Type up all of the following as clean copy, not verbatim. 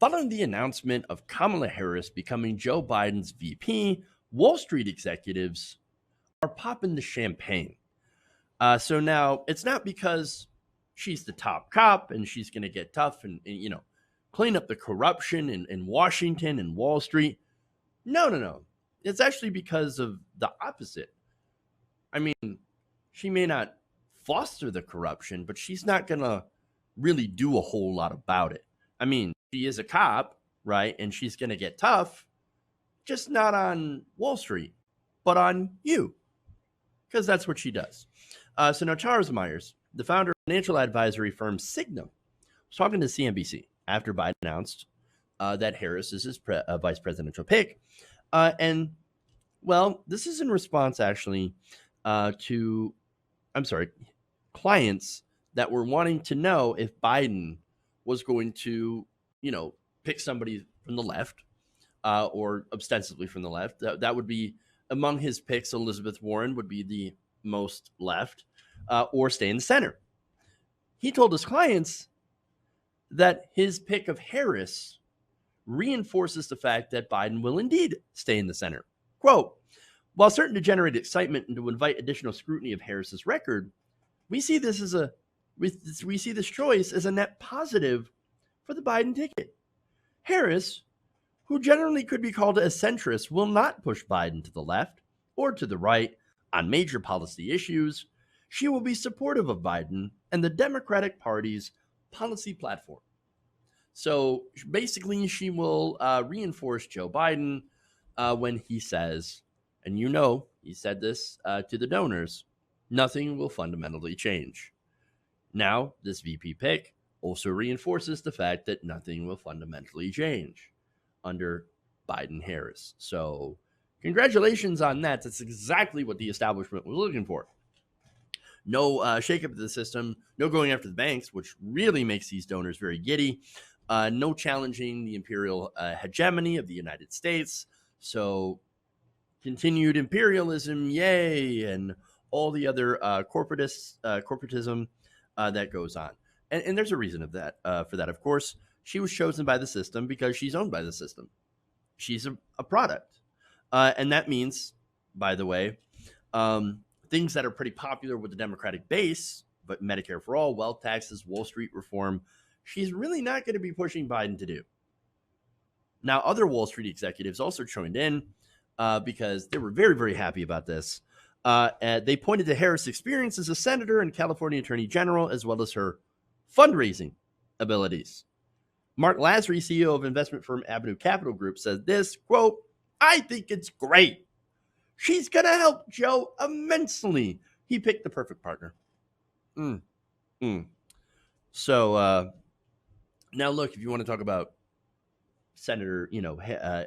Following the announcement of Kamala Harris becoming Joe Biden's VP, Wall Street executives are popping the champagne. So now it's not because she's the top cop and she's going to get tough and clean up the corruption in Washington and Wall Street. No. It's actually because of the opposite. I mean, she may not foster the corruption, but she's not going to really do a whole lot about it. I mean, she is a cop, right? And she's going to get tough, just not on Wall Street, but on you, because that's what she does. So now Charles Myers, the founder of financial advisory firm Signum, was talking to CNBC after Biden announced that Harris is his vice presidential pick. This is in response actually to clients that were wanting to know if Biden was going to, pick somebody from the left or ostensibly from the left. That would be among his picks. Elizabeth Warren would be the most left or stay in the center. He told his clients that his pick of Harris reinforces the fact that Biden will indeed stay in the center. Quote, while certain to generate excitement and to invite additional scrutiny of Harris's record, we see this choice as a net positive for the Biden ticket. Harris, who generally could be called a centrist, will not push Biden to the left or to the right on major policy issues. She will be supportive of Biden and the Democratic Party's policy platform. So basically, she will reinforce Joe Biden when he says, and he said this to the donors, nothing will fundamentally change. Now, this VP pick also reinforces the fact that nothing will fundamentally change under Biden-Harris. So congratulations on that. That's exactly what the establishment was looking for. No shakeup of the system, no going after the banks, which really makes these donors very giddy. No challenging the imperial hegemony of the United States. So continued imperialism, yay, and all the other corporatism that goes on. And there's a reason of that for that, of course. She was chosen by the system because she's owned by the system. She's a product. And that means, by the way, things that are pretty popular with the Democratic base, but Medicare for all, wealth taxes, Wall Street reform, she's really not going to be pushing Biden to do. Now, other Wall Street executives also joined in because they were very, very happy about this. They pointed to Harris' experience as a senator and California attorney general, as well as her fundraising abilities. Mark Lasry, CEO of investment firm Avenue Capital Group, said this, quote, I think it's great. She's going to help Joe immensely. He picked the perfect partner. So now, look, if you want to talk about Senator,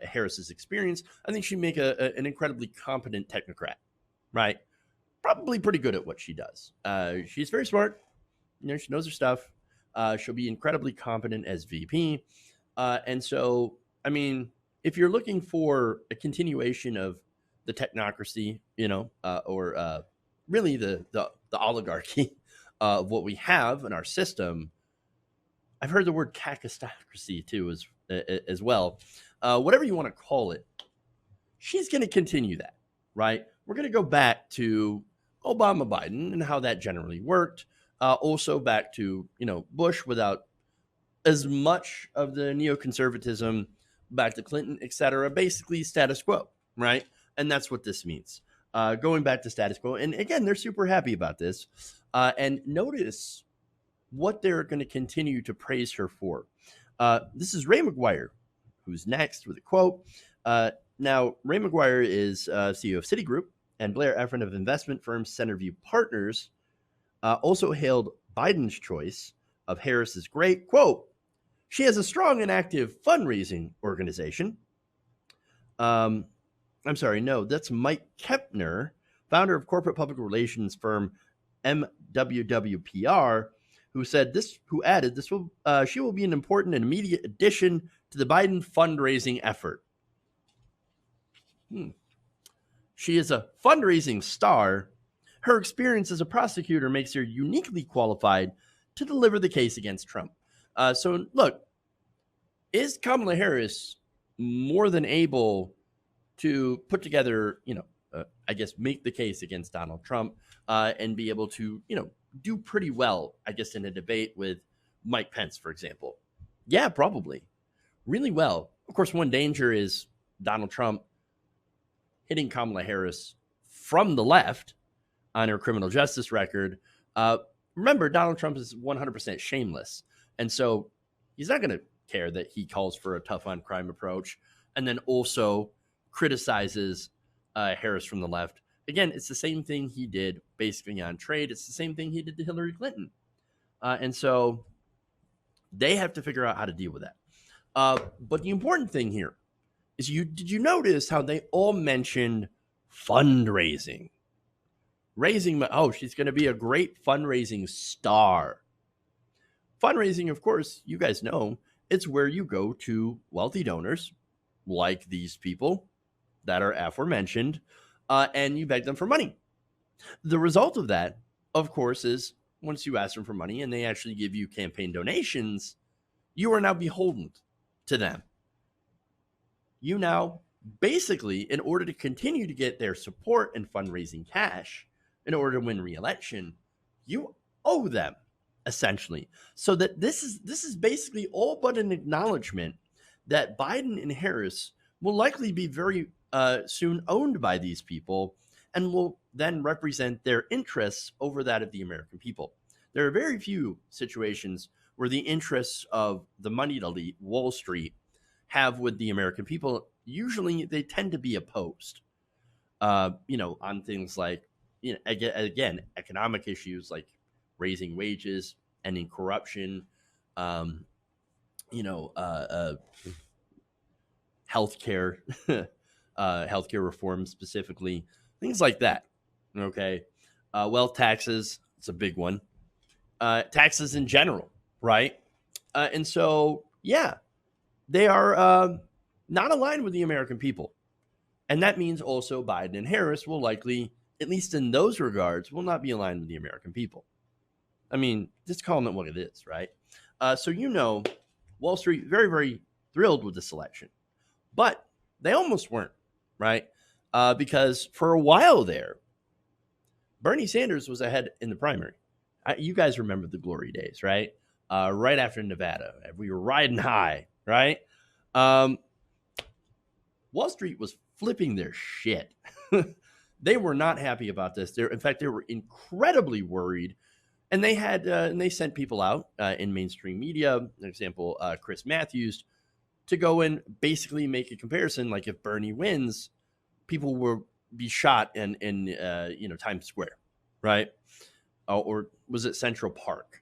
Harris's experience, I think she'd make an incredibly competent technocrat, right? Probably pretty good at what she does. She's very smart. She knows her stuff. She'll be incredibly competent as VP. And so, I mean, if you're looking for a continuation of the technocracy, or really the oligarchy of what we have in our system, I've heard the word kakistocracy too as well. Whatever you want to call it, she's going to continue that, right? We're going to go back to Obama, Biden, and how that generally worked. Also back to, Bush without as much of the neoconservatism, back to Clinton, etc. Basically status quo, right? And that's what this means. Going back to status quo. And again, they're super happy about this. And notice what they're going to continue to praise her for. This is Ray McGuire, who's next with a quote. Now, Ray McGuire is CEO of Citigroup, and Blair Efron of investment firm Centerview Partners also hailed Biden's choice of Harris as great. Quote, she has a strong and active fundraising organization. I'm sorry, no, that's Mike Kepner, founder of corporate public relations firm MWWPR, who added she will be an important and immediate addition to the Biden fundraising effort. She is a fundraising star. Her experience as a prosecutor makes her uniquely qualified to deliver the case against Trump. So look, is Kamala Harris more than able to put together, I guess, make the case against Donald Trump and be able to, do pretty well, I guess, in a debate with Mike Pence, for example? Yeah, probably. Really well. Of course, one danger is Donald Trump hitting Kamala Harris from the left on her criminal justice record. Remember, Donald Trump is 100% shameless. And so he's not going to care that he calls for a tough on crime approach and then also criticizes Harris from the left. Again, it's the same thing he did basically on trade. It's the same thing he did to Hillary Clinton. And so they have to figure out how to deal with that. But the important thing here is did you notice how they all mentioned fundraising? She's going to be a great fundraising star. Fundraising, of course, you guys know, it's where you go to wealthy donors like these people that are aforementioned, and you beg them for money. The result of that, of course, is once you ask them for money and they actually give you campaign donations, you are now beholden to them. You now, basically, in order to continue to get their support and fundraising cash, in order to win re-election, you owe them, essentially. So that this is basically all but an acknowledgement that Biden and Harris will likely be very soon owned by these people and will then represent their interests over that of the American people. There are very few situations where the interests of the moneyed elite, Wall Street, have with the American people. Usually they tend to be opposed, on things like, again, economic issues like raising wages, ending corruption, healthcare, healthcare reform specifically, things like that. Okay. Wealth taxes, it's a big one. Taxes in general, right? And so, yeah, they are not aligned with the American people. And that means also Biden and Harris will likely, at least in those regards, will not be aligned with the American people. I mean, just calling it what it is, right? So, Wall Street, very, very thrilled with this election. But they almost weren't, right? Because for a while there, Bernie Sanders was ahead in the primary. You guys remember the glory days, right? Right after Nevada. We were riding high, right? Wall Street was flipping their shit. They were not happy about this. In fact, they were incredibly worried. And they had and they sent people out in mainstream media, for example, Chris Matthews, to go and basically make a comparison. Like if Bernie wins, people will be shot in Times Square, right? Or was it Central Park?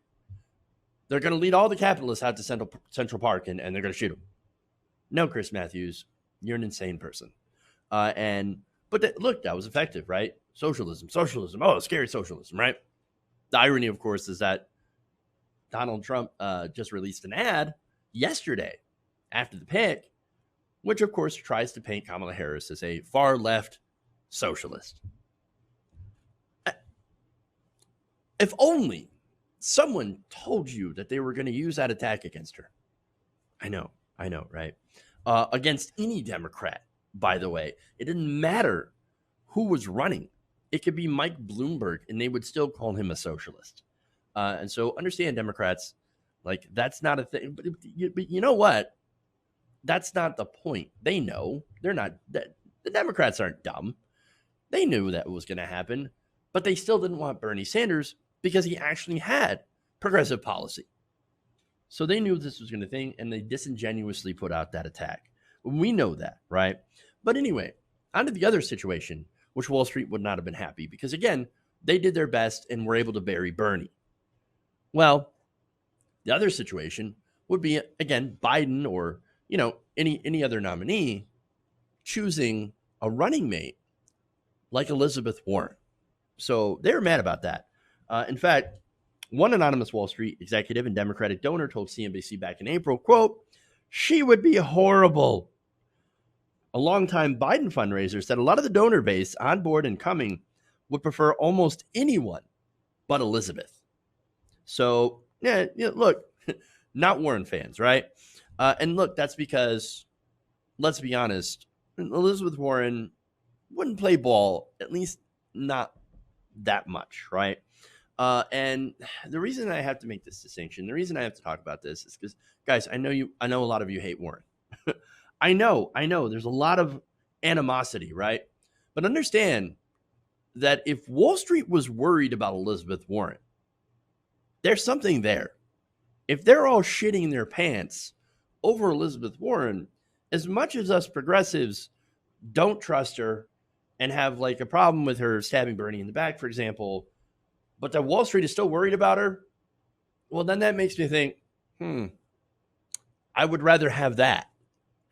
They're going to lead all the capitalists out to Central Park and they're going to shoot them. No, Chris Matthews, you're an insane person. Look, that was effective, right? Socialism. Oh, scary socialism, right? The irony, of course, is that Donald Trump just released an ad yesterday after the pick, which, of course, tries to paint Kamala Harris as a far-left socialist. If only someone told you that they were going to use that attack against her. I know, right? Against any Democrat, by the way. It didn't matter who was running. It could be Mike Bloomberg, and they would still call him a socialist. And so understand, Democrats, like, that's not a thing. But you know what? That's not the point. They know. They're not. The Democrats aren't dumb. They knew that was going to happen, but they still didn't want Bernie Sanders because he actually had progressive policy. So they knew this was going to thing, and they disingenuously put out that attack. We know that, right? But anyway, on to the other situation, which Wall Street would not have been happy because, again, they did their best and were able to bury Bernie. Well, the other situation would be, again, Biden or, any other nominee choosing a running mate like Elizabeth Warren. So they were mad about that. In fact, one anonymous Wall Street executive and Democratic donor told CNBC back in April, quote, "She would be horrible." A longtime Biden fundraiser said a lot of the donor base on board and coming would prefer almost anyone but Elizabeth. So, yeah, look, not Warren fans, right? And look, that's because, let's be honest, Elizabeth Warren wouldn't play ball, at least not that much, right? And the reason I have to make this distinction, the reason I have to talk about this is because, guys, I know a lot of you hate Warren. I know, there's a lot of animosity, right? But understand that if Wall Street was worried about Elizabeth Warren, there's something there. If they're all shitting their pants over Elizabeth Warren, as much as us progressives don't trust her and have like a problem with her stabbing Bernie in the back, for example, but that Wall Street is still worried about her, well, then that makes me think, I would rather have that,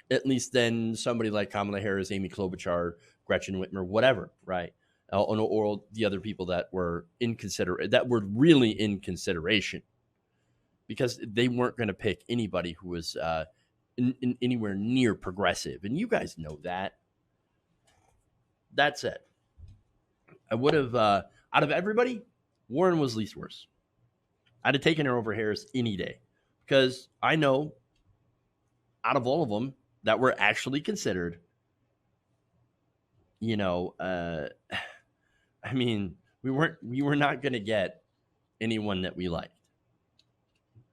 at least than somebody like Kamala Harris, Amy Klobuchar, Gretchen Whitmer, whatever, right? Or the other people that were really in consideration, because they weren't going to pick anybody who was anywhere near progressive, and you guys know that. That said, I would have, out of everybody, Warren was least worse. I'd have taken her over Harris any day, because I know out of all of them that were actually considered, I mean, we were not going to get anyone that we liked.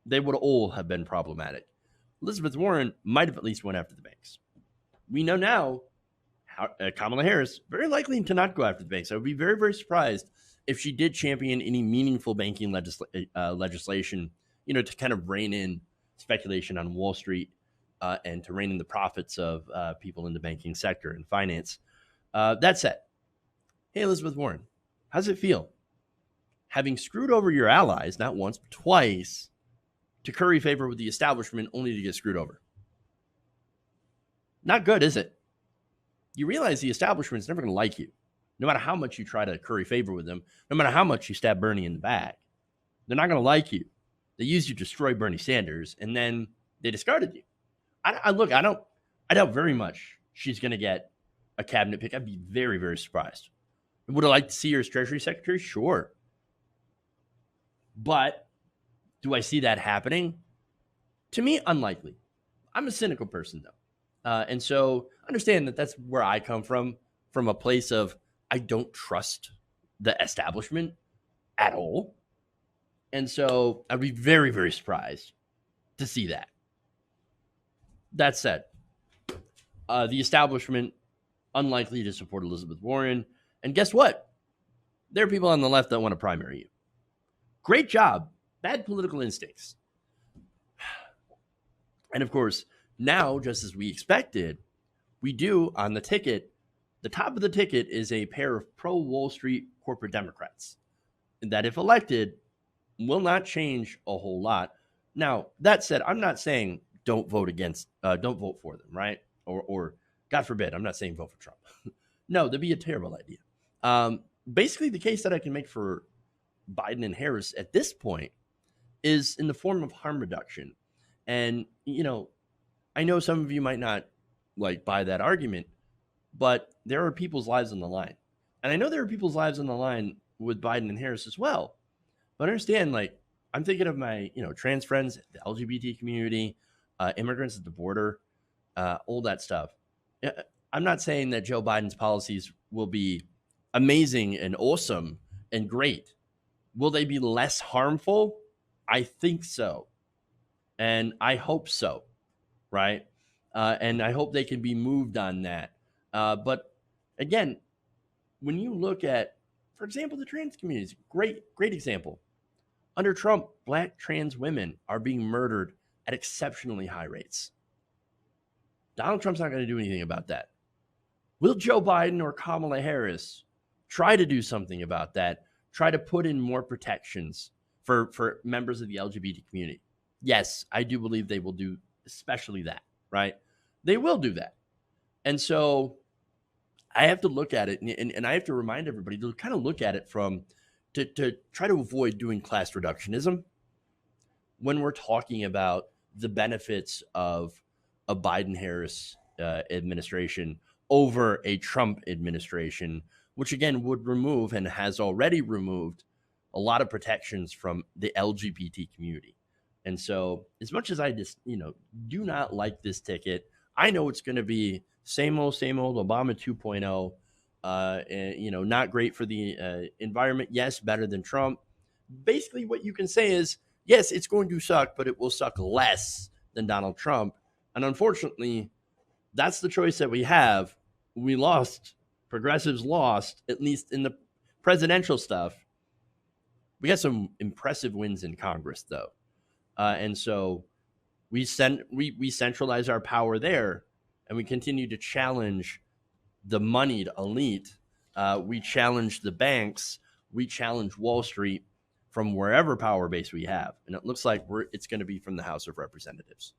They would all have been problematic. Elizabeth Warren might have at least went after the banks. We know now Kamala Harris very likely to not go after the banks. I would be very, very surprised if she did champion any meaningful banking legislation, to kind of rein in speculation on Wall Street and to rein in the profits of people in the banking sector and finance. That said, hey, Elizabeth Warren, how's it feel having screwed over your allies, not once, but twice, to curry favor with the establishment only to get screwed over? Not good, is it? You realize the establishment's never going to like you, no matter how much you try to curry favor with them, no matter how much you stab Bernie in the back. They're not going to like you. They used you to destroy Bernie Sanders, and then they discarded you. I doubt very much she's going to get a cabinet pick. I'd be very, very surprised. Would I like to see her as Treasury Secretary? Sure. But do I see that happening? To me, unlikely. I'm a cynical person, though. And so understand that that's where I come from a place of I don't trust the establishment at all. And so I'd be very, very surprised to see that. That said, the establishment unlikely to support Elizabeth Warren. And guess what? There are people on the left that want to primary you. Great job. Bad political instincts. And of course, now, just as we expected, we do on the ticket, the top of the ticket is a pair of pro-Wall Street corporate Democrats that, if elected, will not change a whole lot. Now, that said, I'm not saying don't vote for them, right? Or God forbid, I'm not saying vote for Trump. No, that'd be a terrible idea. Basically, the case that I can make for Biden and Harris at this point is in the form of harm reduction. And, I know some of you might not buy that argument, but there are people's lives on the line. And I know there are people's lives on the line with Biden and Harris as well. But understand, I'm thinking of my, trans friends, the LGBT community, immigrants at the border, all that stuff. I'm not saying that Joe Biden's policies will be amazing and awesome and great. Will they be less harmful? I think so. And I hope so. Right. And I hope they can be moved on that. But again, when you look at, for example, the trans community, great example. Under Trump, Black trans women are being murdered at exceptionally high rates. Donald Trump's not going to do anything about that. Will Joe Biden or Kamala Harris try to do something about that? Try to put in more protections for members of the LGBT community? Yes, I do believe they will do especially that, right? They will do that. And so I have to look at it, and I have to remind everybody to kind of look at it to try to avoid doing class reductionism when we're talking about the benefits of a Biden-Harris administration over a Trump administration, which again would remove and has already removed a lot of protections from the LGBT community. And so, as much as I just, do not like this ticket, I know it's going to be same old Obama 2.0. And, not great for the environment. Yes, better than Trump. Basically, what you can say is, yes, it's going to suck, but it will suck less than Donald Trump. And unfortunately, that's the choice that we have. We lost. Progressives lost, at least in the presidential stuff. We got some impressive wins in Congress, though. And so we centralize our power there, and we continue to challenge the moneyed elite. We challenge the banks. We challenge Wall Street from wherever power base we have, and it looks like it's going to be from the House of Representatives.